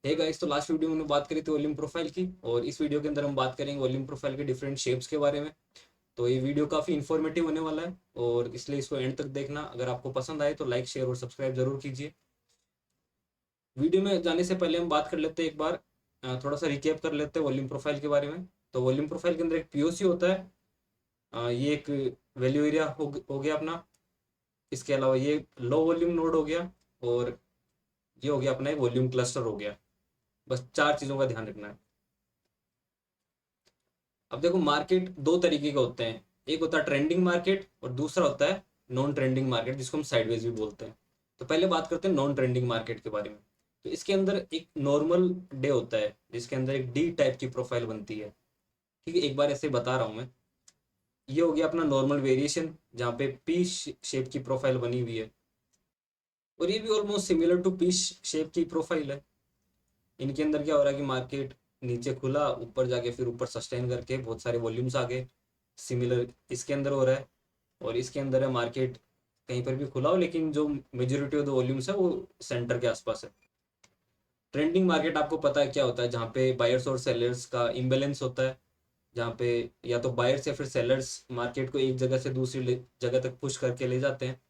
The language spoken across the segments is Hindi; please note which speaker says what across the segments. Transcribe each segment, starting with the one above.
Speaker 1: हे गाइस, तो लास्ट वीडियो में हमने बात करी थी वॉल्यूम प्रोफाइल की। और इस वीडियो के अंदर हम बात करेंगे वॉल्यूम प्रोफाइल के डिफरेंट शेप्स के बारे में। तो ये वीडियो काफ़ी इन्फॉर्मेटिव होने वाला है और इसलिए इसको एंड तक देखना। अगर आपको पसंद आए तो लाइक शेयर और सब्सक्राइब जरूर कीजिए। वीडियो में जाने से पहले हम बात कर लेते हैं एक बार, थोड़ा सा रिकैप कर लेते हैं वॉल्यूम प्रोफाइल के बारे में। तो वॉल्यूम प्रोफाइल के अंदर एक पीओसी होता है। ये एक वैल्यू एरिया हो गया अपना। इसके अलावा ये लो वॉल्यूम नोड हो गया। और ये हो गया अपना एक वॉल्यूम क्लस्टर हो गया। बस चार चीज़ों का ध्यान रखना है। अब देखो, मार्केट दो तरीके के होते हैं। एक होता है ट्रेंडिंग मार्केट और दूसरा होता है नॉन ट्रेंडिंग मार्केट, जिसको हम साइडवेज भी बोलते हैं। तो पहले बात करते हैं नॉन ट्रेंडिंग मार्केट के बारे में। तो इसके अंदर एक नॉर्मल डे होता है जिसके अंदर एक डी टाइप की प्रोफाइल बनती है। ठीक है, एक बार ऐसे बता रहा हूँ मैं। ये हो गया अपना नॉर्मल वेरिएशन जहाँ पे पी शेप की प्रोफाइल बनी हुई है। और ये भी almost similar to P shape की प्रोफाइल है। इनके अंदर क्या हो रहा है कि मार्केट नीचे खुला, ऊपर जाके फिर ऊपर सस्टेन करके बहुत सारे वॉल्यूम्स आ गए। सिमिलर इसके अंदर हो रहा है। और इसके अंदर है मार्केट कहीं पर भी खुला हो, लेकिन जो मेजोरिटी ऑफ द वॉल्यूम्स है वो सेंटर के आसपास है। ट्रेंडिंग मार्केट आपको पता है क्या होता है, जहाँ पे बायर्स और सेलर्स का इम्बेलेंस होता है। जहाँ पे या तो बायर्स या फिर सेलर्स मार्केट को एक जगह से दूसरी जगह तक पुश करके ले जाते हैं।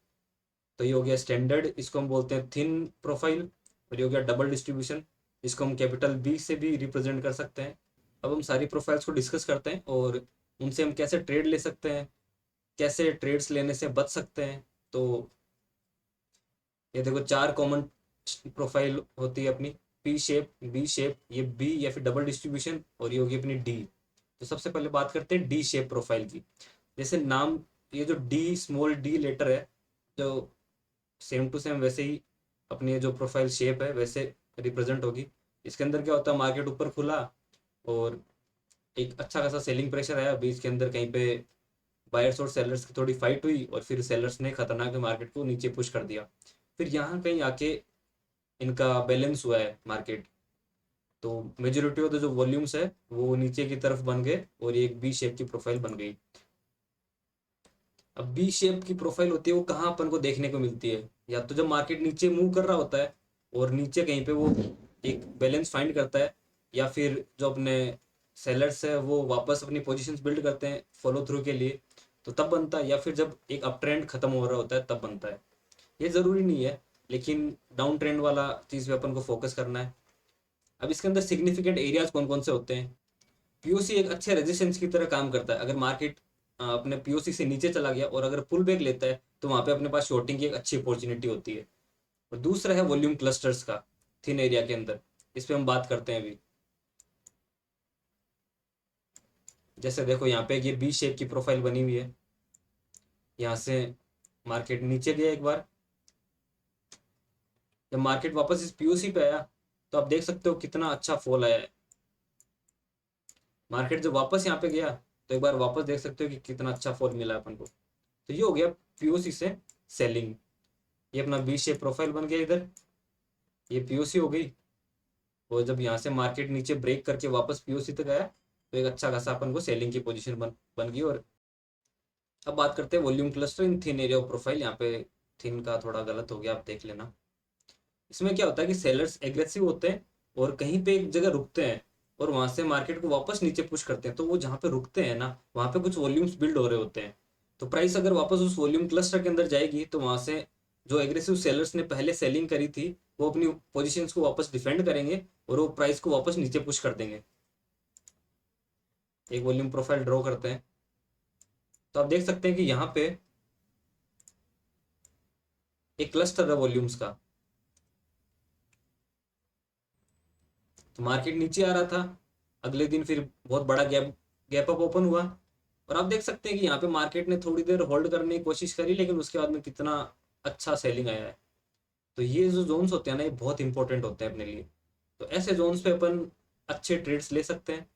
Speaker 1: तो ये हो गया स्टैंडर्ड, इसको हम बोलते हैं थिन प्रोफाइल। और ये हो गया डबल डिस्ट्रीब्यूशन, इसको हम कैपिटल बी से भी रिप्रेजेंट कर सकते हैं। अब हम सारी प्रोफाइल्स को डिस्कस करते हैं और उनसे हम कैसे ट्रेड ले सकते हैं, कैसे ट्रेड्स लेने से बच सकते हैं। तो ये देखो, चार कॉमन प्रोफाइल होती है अपनी। पी शेप, बी शेप, ये बी या फिर डबल डिस्ट्रीब्यूशन, और ये होगी अपनी डी। तो सबसे पहले बात करते हैं डी शेप प्रोफाइल की। जैसे नाम, ये जो डी स्मॉल डी लेटर है, जो सेम टू सेम वैसे ही अपनी जो प्रोफाइल शेप है वैसे रिप्रेजेंट होगी। इसके अंदर क्या होता है, मार्केट ऊपर खुला और एक अच्छा खासा सेलिंग प्रेशर आया बीच के अंदर। कहीं पे बायर्स और सेलर्स की थोड़ी फाइट हुई और फिर सेलर्स ने खतरनाक मार्केट को नीचे पुश कर दिया। फिर यहाँ कहीं आके इनका बैलेंस हुआ है मार्केट। तो मेजोरिटी ऑफ द जो वॉल्यूम्स है वो नीचे की तरफ बन गए और ये एक बी शेप की प्रोफाइल बन गई। अब बी शेप की प्रोफाइल होती है वो कहाँ अपन को देखने को मिलती है, या तो जब मार्केट नीचे मूव कर रहा होता है और नीचे कहीं पे वो एक बैलेंस फाइंड करता है, या फिर जो अपने सेलर्स है वो वापस अपनी पोजीशंस बिल्ड करते हैं फॉलो थ्रू के लिए, तो तब बनता है। या फिर जब एक अप ट्रेंड खत्म हो रहा होता है तब बनता है। ये ज़रूरी नहीं है, लेकिन डाउन ट्रेंड वाला चीज़ पे अपन को फोकस करना है। अब इसके अंदर सिग्निफिकेंट एरियाज कौन कौन से होते हैं। पीओसी एक अच्छे रेजिस्टेंस की तरह काम करता है। अगर मार्केट अपने पीओसी से नीचे चला गया और अगर पुल बैक लेता है तो वहां पे अपने पास शॉर्टिंग की एक अच्छी अपॉर्चुनिटी होती है। और दूसरा है वॉल्यूम क्लस्टर्स का, थिन एरिया के अंदर। इस पे हम बात करते हैं अभी। जैसे देखो, यहाँ पे ये बी शेप की प्रोफाइल बनी हुई है। यहाँ से मार्केट नीचे गया एक बार। जब मार्केट वापस इस पीओसी पे आया तो आप देख सकते हो कितना अच्छा फॉल आया है। मार्केट जब वापस यहाँ पे गया तो एक बार वापस देख सकते हो कि कितना अच्छा फॉल मिला अपन को। तो ये हो गया पीओसी से सेलिंग। ये अपना बी शेप प्रोफाइल बन गया इधर। ये पीओसी हो गई। और जब यहाँ से मार्केट नीचे ब्रेक करके वापस पीओसी तक आया तो एक अच्छा खासा अपन को सेलिंग की पोजीशन बन गई। और अब बात करते हैं volume cluster in thin area of profile. यहाँ पे थिन का थोड़ा गलत हो गया, आप देख लेना। इसमें क्या होता है कि सेलर्स एग्रेसिव होते हैं और कहीं पे एक जगह रुकते हैं और वहां से मार्केट को वापस नीचे पुश करते हैं। तो वो जहाँ पे रुकते हैं ना, वहां पे कुछ वॉल्यूम्स बिल्ड हो रहे होते हैं। तो प्राइस अगर वापस उस वॉल्यूम क्लस्टर के अंदर जाएगी तो वहां से जो एग्रेसिव सेलर्स ने पहले सेलिंग करी थी वो अपनी पोजीशंस को वापस डिफेंड करेंगे और वो प्राइस को वापस नीचे पुश कर देंगे। एक वॉल्यूम प्रोफाइल ड्रॉ करते हैं। तो आप देख सकते हैं कि यहाँ पे एक क्लस्टर है वॉल्यूम्स का। तो मार्केट नीचे आ रहा था, अगले दिन फिर बहुत बड़ा गैप गैप अप ओपन हुआ। और आप देख सकते हैं कि यहाँ पे मार्केट ने थोड़ी देर होल्ड करने की कोशिश करी, लेकिन उसके बाद में कितना अच्छा सेलिंग आया है। तो ये जो जोन्स होते हैं ना, ये बहुत इंपॉर्टेंट होते हैं अपने लिए। तो ऐसे जोन्स पे अपन अच्छे ट्रेड्स ले सकते हैं।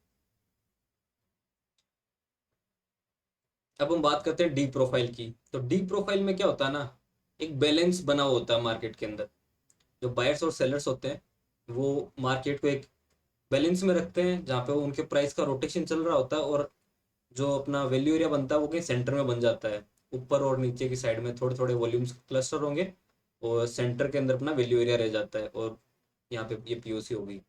Speaker 1: अब हम बात करते हैं डी प्रोफाइल की। तो डी प्रोफाइल में क्या होता है ना, एक बैलेंस बना हुआ होता है मार्केट के अंदर। जो बायर्स और सेलर्स होते हैं वो मार्केट को एक बैलेंस में रखते हैं जहाँ पे उनके प्राइस का रोटेशन चल रहा होता है। और जो अपना वैल्यू एरिया बनता है वो कहीं सेंटर में बन जाता है। ऊपर और नीचे की साइड में थोड़े थोड़े वॉल्यूम्स क्लस्टर होंगे और सेंटर के अंदर अपना वैल्यू एरिया रह जाता है। और यहाँ पे ये पीओसी होगी।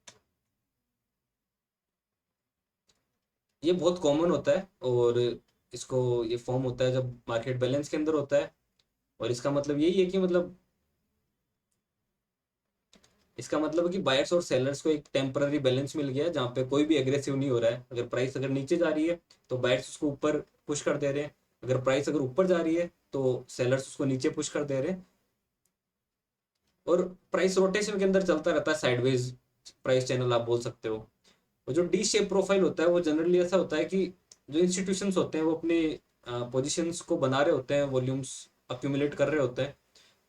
Speaker 1: ये बहुत कॉमन होता है और इसको ये फॉर्म होता है जब मार्केट बैलेंस के अंदर होता है। और इसका मतलब यही है कि मतलब इसका मतलब है कि बायर्स और सेलर्स को एक टेम्पररी बैलेंस मिल गया है जहाँ पे कोई भी एग्रेसिव नहीं हो रहा है। अगर प्राइस अगर नीचे जा रही है तो बायर्स उसको ऊपर पुश कर दे रहे हैं, अगर प्राइस अगर ऊपर जा रही है तो सेलर्स उसको नीचे पुश कर दे रहे हैं। और प्राइस रोटेशन के अंदर चलता रहता है, साइडवेज प्राइस चैनल आप बोल सकते हो। और जो डी शेप प्रोफाइल होता है वो जनरली ऐसा होता है कि जो इंस्टीट्यूशंस होते हैं वो अपने पोजीशंस को बना रहे होते हैं, वॉल्यूम्स अक्यूमुलेट कर रहे होते हैं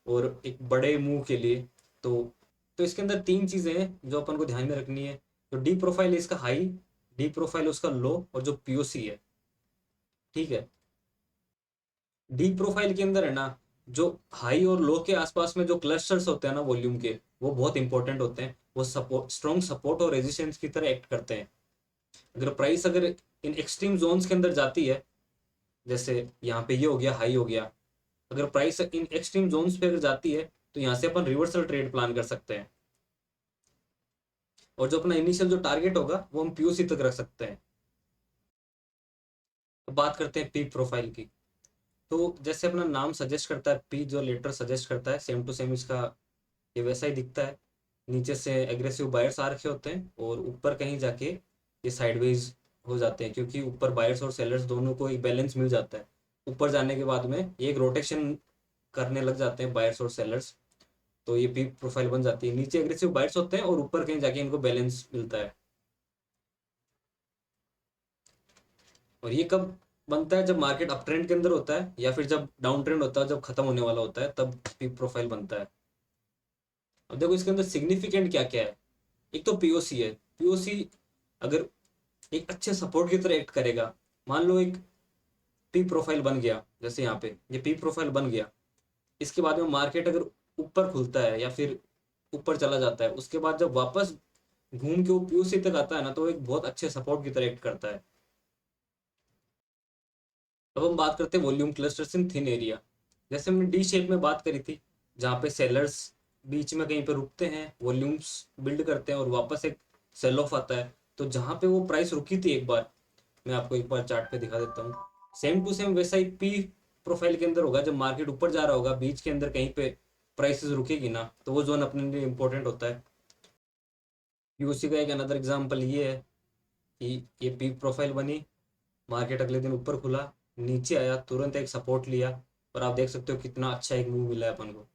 Speaker 1: और एक बड़े मूव के लिए। तो इसके अंदर तीन चीजें हैं जो अपन को ध्यान में रखनी है। जो डी प्रोफाइल है इसका हाई, डी प्रोफाइल है उसका लो, और जो पीओसी है, ठीक है। डी प्रोफाइल के अंदर है ना, जो हाई और लो के आसपास में जो क्लस्टर्स होते हैं ना वॉल्यूम के, वो बहुत इंपॉर्टेंट होते हैं। वो सपोर्ट, स्ट्रॉन्ग सपोर्ट और रेजिस्टेंस की तरह एक्ट करते हैं। अगर प्राइस अगर इन एक्सट्रीम जोन्स के अंदर जाती है, जैसे यहाँ पे ये हो गया हाई हो गया, अगर प्राइस इन एक्सट्रीम जोन्स पे अगर जाती है तो यहाँ से अपन रिवर्सल ट्रेड प्लान कर सकते हैं। और जो अपना इनिशियल जो टारगेट होगा वो हम पीओसी तक रख सकते हैं। अब बात करते हैं पी प्रोफाइल की। तो जैसे अपना नाम सजेस्ट करता है, पी जो लेटर सजेस्ट करता है, सेम टू सेम इसका ये वैसा ही दिखता है। नीचे से एग्रेसिव बायर्स आ रखे होते हैं और ऊपर कहीं जाके ये साइडवेज हो जाते हैं, क्योंकि ऊपर बायर्स और सेलर्स दोनों को एक बैलेंस मिल जाता है। ऊपर जाने के बाद में एक रोटेशन करने लग जाते हैं बायर्स और सेलर्स, तो ये पी प्रोफाइल बन जाती है। नीचे एग्रेसिव बायर्स होते हैं और ऊपर कहीं जाके इनको बैलेंस मिलता है। और ये कब बनता है? जब मार्केट अप ट्रेंड के अंदर होता है या फिर जब डाउन ट्रेंड होता है, जब खत्म होने वाला होता है, तब पी प्रोफाइल बनता है। अब देखो इसके अंदर सिग्निफिकेंट क्या क्या है। एक तो पीओसी है। पीओसी अगर एक अच्छे सपोर्ट की तरह एक्ट करेगा, मान लो एक पी प्रोफाइल बन गया, जैसे यहाँ पे ये पी प्रोफाइल बन गया, इसके बाद में मार्केट अगर ऊपर खुलता है या फिर ऊपर चला जाता है, उसके बाद जब वापस घूम के वो पीओसी तक आता है ना, तो वो एक बहुत अच्छे सपोर्ट की तरह एक्ट करता है। अब हम बात करते हैं वॉल्यूम क्लस्टर्स इन थिन एरिया। जैसे हमने डी शेप में बात करी थी, जहाँ पे सेलर्स बीच में कहीं पे रुकते हैं, वॉल्यूम्स बिल्ड करते हैं और वापस एक सेल ऑफ आता है। तो जहाँ पे वो प्राइस रुकी थी एक बार, मैं आपको एक बार चार्ट पे दिखा देता हूँ। सेम टू सेम वैसा ही पी प्रोफाइल के अंदर होगा। जब मार्केट ऊपर जा रहा होगा, बीच के अंदर कहीं पे प्राइसेस रुकेगी ना, तो वो जोन अपने लिए इंपॉर्टेंट होता है। यूसी का एक अनदर एग्जांपल ये है कि ये पी प्रोफाइल बनी, मार्केट अगले दिन ऊपर खुला, नीचे आया, तुरंत एक सपोर्ट लिया, और आप देख सकते हो कितना अच्छा एक मूव मिला है अपन को।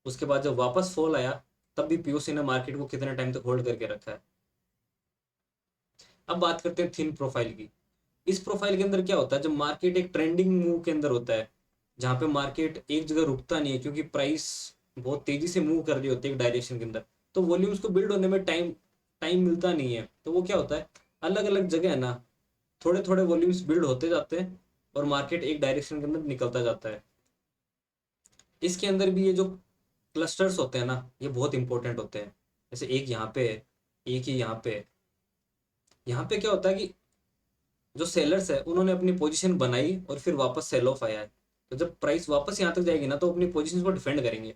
Speaker 1: उसके बाद जब वापस फॉल आया, तब भी पीओसी ने मार्केट को कितने टाइम तक होल्ड करके रखा है। अब बात करते हैं थिन प्रोफाइल की। इस प्रोफाइल के अंदर क्या होता है? जब मार्केट एक ट्रेंडिंग मूव के अंदर होता है, जहां पे मार्केट एक जगह रुकता नहीं है, क्योंकि प्राइस बहुत तेजी से मूव कर रही होती है एक डायरेक्शन के अंदर, तो वॉल्यूम्स को बिल्ड होने में टाइम टाइम मिलता नहीं है। तो वो क्या होता है, अलग अलग जगह है ना, थोड़े थोड़े वॉल्यूम्स बिल्ड होते जाते हैं और मार्केट एक डायरेक्शन के अंदर निकलता जाता है। इसके अंदर भी ये जो क्लस्टर्स होते हैं ना, ये बहुत इंपॉर्टेंट होते हैं। जैसे एक यहाँ पे है, एक ही यहाँ पे है। यहाँ पे क्या होता है कि जो सेलर्स है उन्होंने अपनी पोजीशन बनाई और फिर वापस सेल ऑफ आया है। तो जब प्राइस वापस यहाँ तक जाएगी ना, तो अपनी पोजीशन को डिफेंड करेंगे।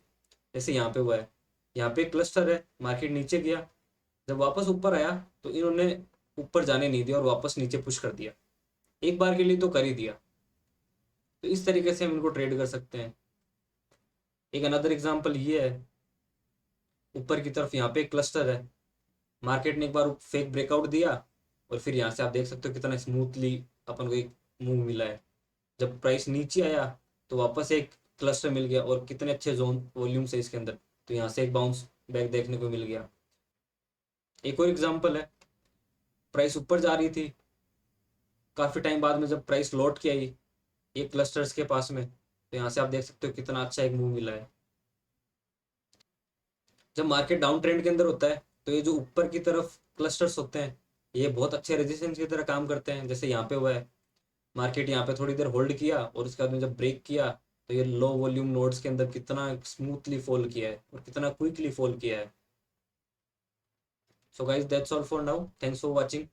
Speaker 1: जैसे यहाँ पे हुआ है, यहाँ पे क्लस्टर है, मार्केट नीचे गया, जब वापस ऊपर आया तो इन्होंने ऊपर जाने नहीं दिया और वापस नीचे पुश कर दिया। एक बार के लिए तो कर ही दिया। तो इस तरीके से हम इनको ट्रेड कर सकते हैं। एक अनदर एग्जांपल ये है, ऊपर की तरफ यहाँ पे एक क्लस्टर है, मार्केट ने एक बार फेक ब्रेकआउट दिया और फिर यहाँ से आप देख सकते हो कितना स्मूथली अपन को एक मूव मिला है। जब प्राइस नीचे आया तो वापस एक क्लस्टर मिल गया और कितने अच्छे जोन वॉल्यूम्स है इसके अंदर, तो यहाँ से एक बाउंस बैक देखने को मिल गया। एक और एग्जांपल है, प्राइस ऊपर जा रही थी, काफी टाइम बाद में जब प्राइस लौट के आई एक क्लस्टर्स के पास में, तो यहाँ से आप देख सकते हो कितना अच्छा एक मूव मिला है। जब मार्केट डाउन ट्रेंड के अंदर होता है, तो ये जो ऊपर की तरफ क्लस्टर्स होते हैं, ये बहुत अच्छे रेजिस्टेंस की तरह काम करते हैं। जैसे यहाँ पे हुआ है, मार्केट यहाँ पे थोड़ी देर होल्ड किया और उसके बाद में जब ब्रेक किया, तो ये लो वॉल्यूम नोड्स के अंदर कितना स्मूथली फॉल किया है और कितना क्विकली फॉल किया है। So guys that's all for now, thanks for watching.